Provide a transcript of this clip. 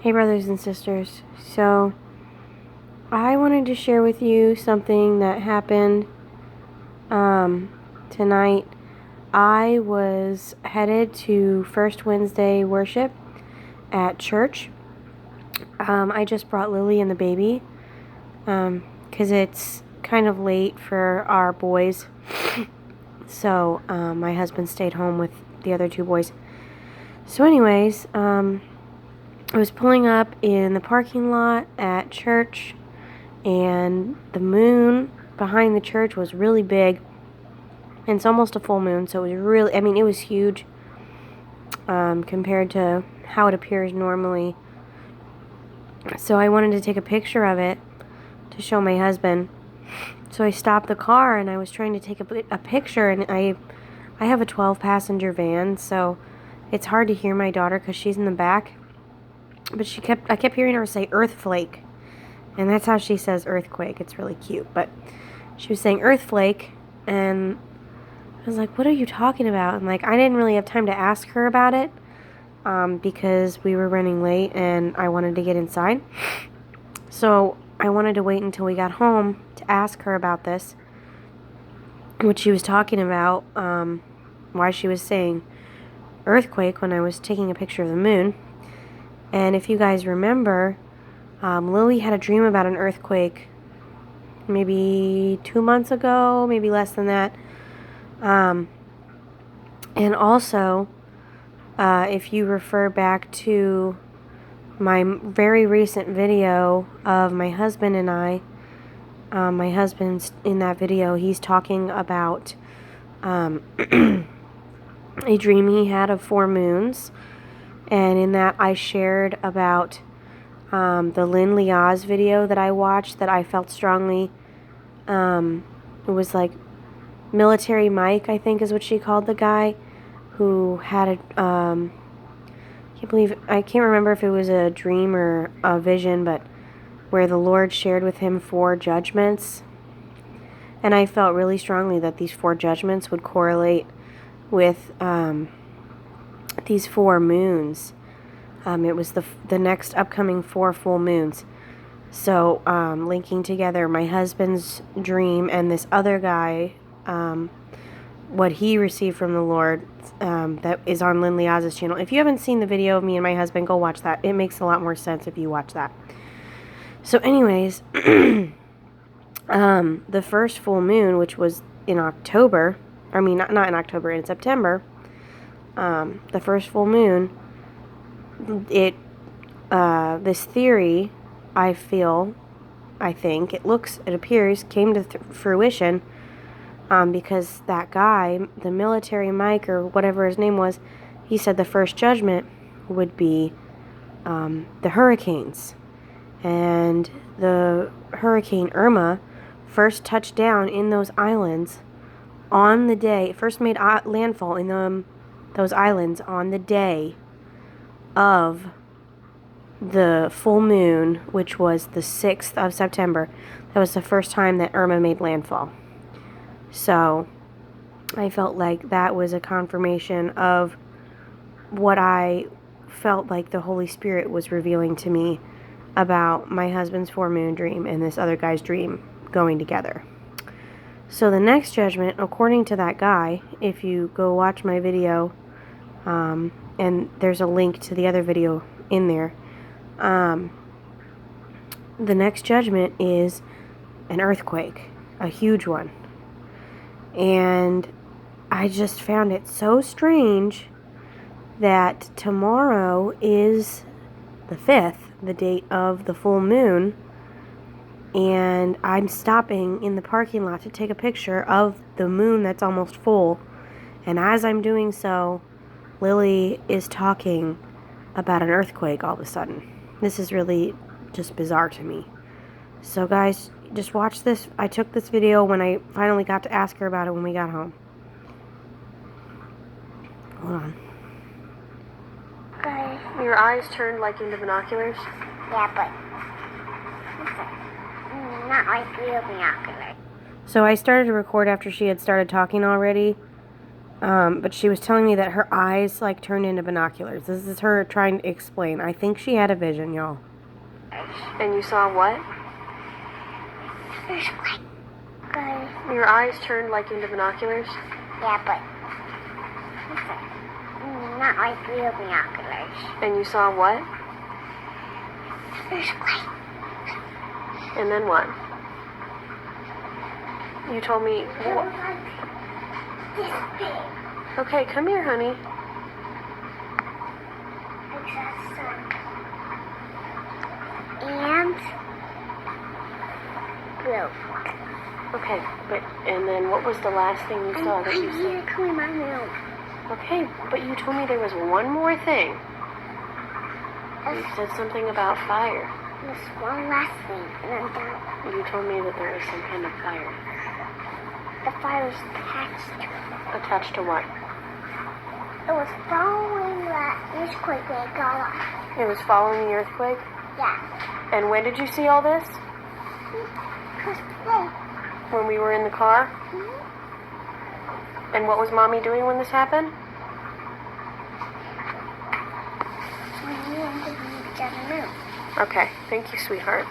Hey brothers and sisters, so I wanted to share with you something that happened tonight. I was headed to First Wednesday worship at church. I just brought Lily and the baby because it's kind of late for our boys, so my husband stayed home with the other two boys. So anyways, I was pulling up in the parking lot at church, and the moon behind the church was really big, and it's almost a full moon, so it was really, it was huge compared to how it appears normally. So I wanted to take a picture of it to show my husband. So I stopped the car, and I was trying to take a picture, and I have a 12-passenger van, so it's hard to hear my daughter because she's in the back. But I kept hearing her say earthflake, and that's how she says earthquake. It's really cute, but she was saying earthflake, and I was like, what are you talking about? And I didn't really have time to ask her about it because we were running late and I wanted to get inside. So I wanted to wait until we got home to ask her about this, what she was talking about, why she was saying earthquake when I was taking a picture of the moon. And if you guys remember, Lily had a dream about an earthquake maybe 2 months ago, maybe less than that. And also, if you refer back to my very recent video of my husband and I, my husband's in that video, he's talking about a dream he had of 4 moons. And in that, I shared about the Lynn Liaz video that I watched that I felt strongly. It was like Military Mike, I think is what she called the guy, who had I can't remember if it was a dream or a vision, but where the Lord shared with him 4 judgments. And I felt really strongly that these 4 judgments would correlate with these 4 moons. It was the next upcoming 4 full moons. So linking together my husband's dream and this other guy, what he received from the Lord, that is on Lynn Liaz's channel. If you haven't seen the video of me and my husband, go watch that. It makes a lot more sense if you watch that. So anyways, the first full moon, which was in October, not in October, in September, the first full moon, this theory, I think, it appears, came to fruition, because that guy, the Military Mike, or whatever his name was, he said the first judgment would be the hurricanes. And the Hurricane Irma first touched down in those islands on the day, first made landfall in those islands on the day of the full moon, which was the 6th of September. That was the first time that Irma made landfall. So I felt like that was a confirmation of what I felt like the Holy Spirit was revealing to me about my husband's 4 moon dream and this other guy's dream going together. So the next judgment, according to that guy, if you go watch my video, and there's a link to the other video in there, the next judgment is an earthquake, a huge one. And I just found it so strange that tomorrow is the 5th, the date of the full moon, and I'm stopping in the parking lot to take a picture of the moon that's almost full. And as I'm doing so, Lily is talking about an earthquake all of a sudden. This is really just bizarre to me. So guys, just watch this. I took this video when I finally got to ask her about it when we got home. Hold on. Guys. Your eyes turned like into binoculars? Yeah, but not like real binoculars. So I started to record after she had started talking already. But she was telling me that her eyes, like, turned into binoculars. This is her trying to explain. I think she had a vision, y'all. And you saw what? Your eyes turned, like, into binoculars? Yeah, but not like real binoculars. And you saw what? And then what? You told me... Like this big. Okay, come here, honey. Like that sun. And blue. Okay, and then what was the last thing you saw that you said? I'm clean my room. Okay, but you told me there was one more thing. You said something about fire. There's one last thing, and I'm done. You told me that there was some kind of fire. The fire was attached to it. Attached to what? It was following that earthquake when it got off. It was following the earthquake? Yeah. And when did you see all this? Because today. When we were in the car? And what was Mommy doing when this happened? When you and the baby got a room. Okay, thank you, sweetheart.